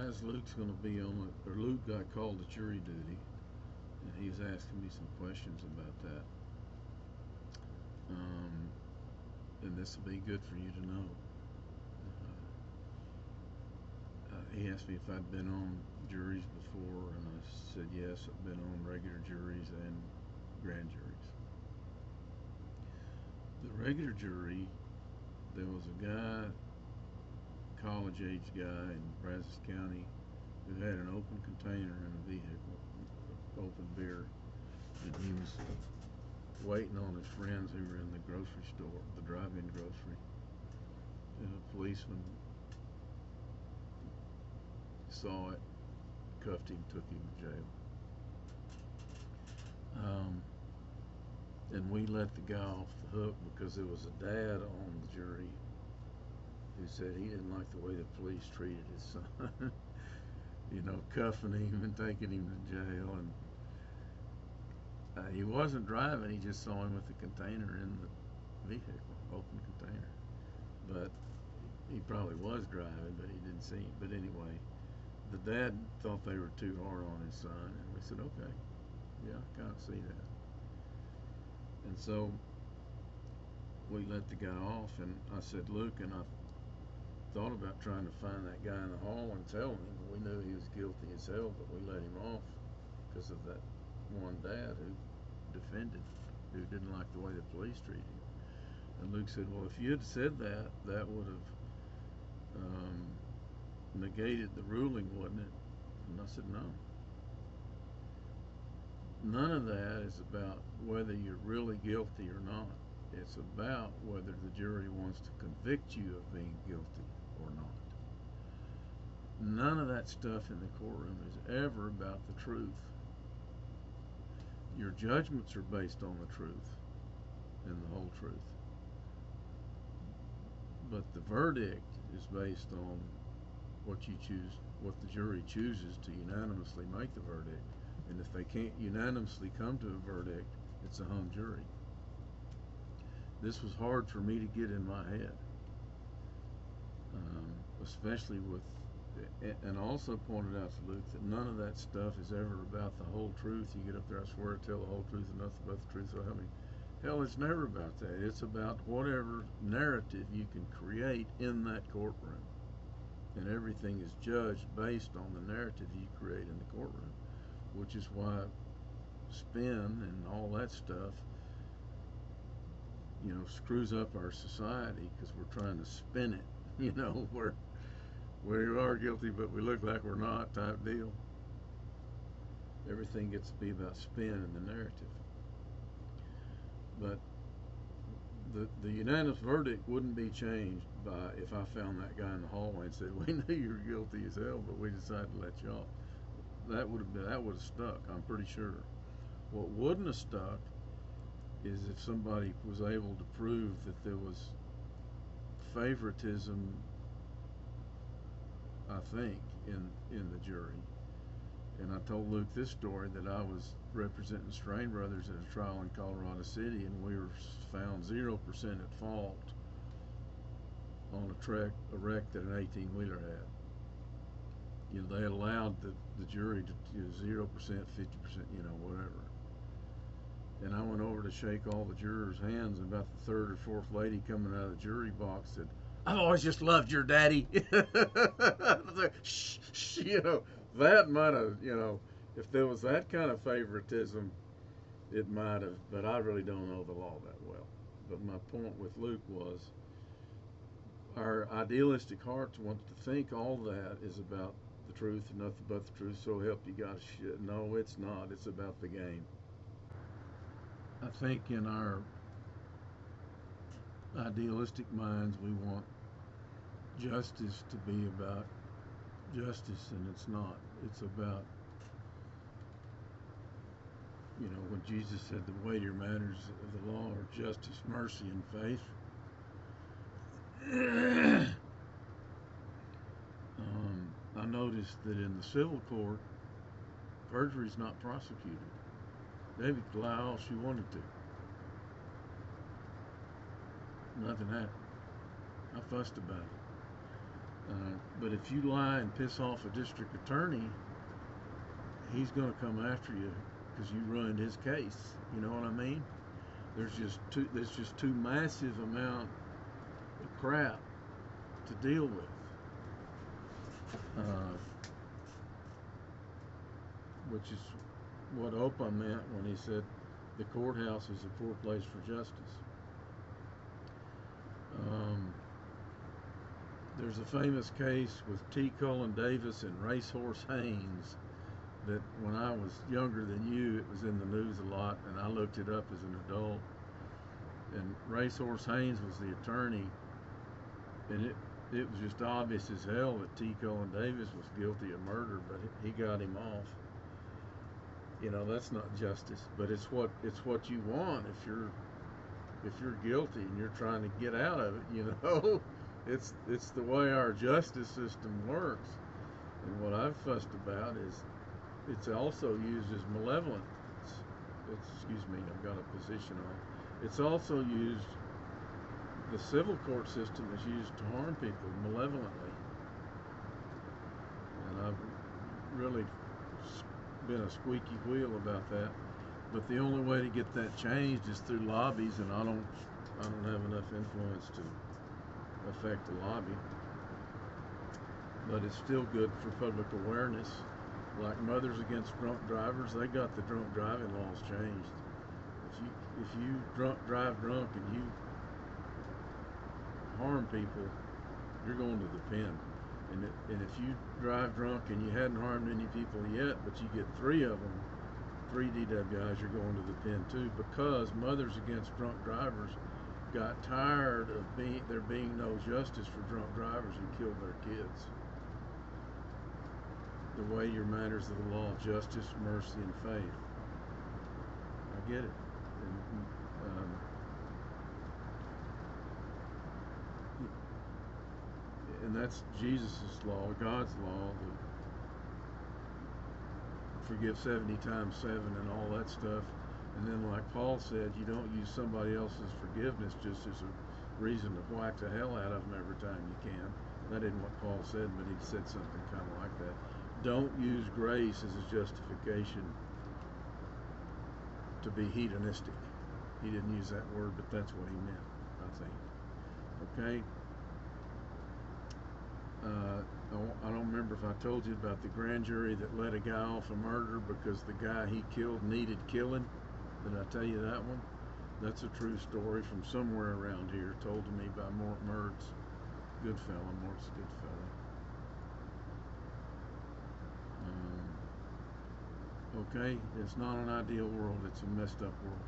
Guys, Luke's going to be on it, or Luke got called to jury duty, and he's asking me some questions about that. And this will be good for you to know. He asked me if I'd been on juries before, and I said yes, I've been on regular juries and grand juries. The regular jury, there was a guy, college-age guy in Brazos County, who had an open container in a vehicle, open beer, and he was waiting on his friends who were in the grocery store, the drive-in grocery, and a policeman saw it, cuffed him, took him to jail. And we let the guy off the hook because there was a dad on the jury who said he didn't like the way the police treated his son. You know, cuffing him and taking him to jail. And he wasn't driving, he just saw him with the container in the vehicle, open container. But he probably was driving, but he didn't see him. But anyway, the dad thought they were too hard on his son, and we said, okay, yeah, I kind of see that. And so we let the guy off, and I said, Luke, and I thought about trying to find that guy in the hall and tell him. We knew he was guilty as hell, but we let him off because of that one dad who defended, who didn't like the way the police treated him. And Luke said, well, if you had said that, that would have negated the ruling, wouldn't it? And I said, no. None of that is about whether you're really guilty or not. It's about whether the jury wants to convict you of being guilty or not. None of that stuff in the courtroom is ever about the truth. Your judgments are based on the truth and the whole truth. But the verdict is based on what you choose, what the jury chooses to unanimously make the verdict. And if they can't unanimously come to a verdict, it's a hung jury. This was hard for me to get in my head, especially with, and also pointed out to Luke that none of that stuff is ever about the whole truth. You get up there, I swear to tell the whole truth and nothing but the truth, so help me. Hell, it's never about that. It's about whatever narrative you can create in that courtroom. And everything is judged based on the narrative you create in the courtroom, which is why spin and all that stuff, you know, screws up our society, because we're trying to spin it, you know, where we are guilty but we look like we're not type deal. Everything gets to be about spin in the narrative. But the unanimous verdict wouldn't be changed by if I found that guy in the hallway and said, we knew you were guilty as hell, but we decided to let you off. That would have stuck, I'm pretty sure. What wouldn't have stuck is if somebody was able to prove that there was favoritism, I think, in the jury. And I told Luke this story, that I was representing Strain Brothers at a trial in Colorado City, and we were found 0% at fault on a wreck that an 18-wheeler had. You know, they allowed the jury to 0%, 50%, you know, whatever. And I went over to shake all the jurors' hands, and about the third or fourth lady coming out of the jury box said, I've always just loved your daddy. Shh, shh, you know, that might have, you know, if there was that kind of favoritism, it might have, but I really don't know the law that well. But my point with Luke was, our idealistic hearts want to think all that is about the truth and nothing but the truth, so help you God shit. No, it's not. It's about the game. I think in our idealistic minds we want justice to be about justice, and it's not. It's about, you know, when Jesus said the weightier matters of the law are justice, mercy, and faith. I noticed that in the civil court, perjury is not prosecuted. David could lie all she wanted to. Nothing happened. I fussed about But if you lie and piss off a district attorney, he's going to come after you because you ruined his case. You know what I mean? There's just too massive amount of crap to deal with. Which is what Opa meant when he said the courthouse is a poor place for justice. There's a famous case with T. Cullen Davis and Racehorse Haynes that when I was younger than you, it was in the news a lot, and I looked it up as an adult. And Racehorse Haynes was the attorney, and it was just obvious as hell that T. Cullen Davis was guilty of murder, but he got him off. You know, that's not justice, but it's what you want if you're guilty and you're trying to get out of it. You know, it's the way our justice system works. And what I've fussed about is it's also used as malevolent. Excuse me, I've got a position on. It's also used. The civil court system is used to harm people malevolently, and I've really been a squeaky wheel about that. But the only way to get that changed is through lobbies, and I don't have enough influence to affect the lobby. But it's still good for public awareness. Like Mothers Against Drunk Drivers, they got the drunk driving laws changed. If you drive drunk and you harm people, you're going to the pen. And if you drive drunk and you hadn't harmed any people yet, but you get 3 of them, 3 DWIs, you're going to the pen too, because Mothers Against Drunk Drivers got tired of there being no justice for drunk drivers who killed their kids. The weightier matters of the law: justice, mercy, and faith. I get it. And that's Jesus' law, God's law, the forgive 70 times 7 and all that stuff. And then, like Paul said, you don't use somebody else's forgiveness just as a reason to whack the hell out of them every time you can. That isn't what Paul said, but he said something kind of like that. Don't use grace as a justification to be hedonistic. He didn't use that word, but that's what he meant, I think. Okay? I don't remember if I told you about the grand jury that let a guy off a murder because the guy he killed needed killing. Did I tell you that one? That's a true story from somewhere around here, told to me by Mort Mertz. Good fella, Mort's a good fella. Okay, it's not an ideal world, it's a messed up world.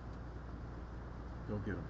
Go get 'em.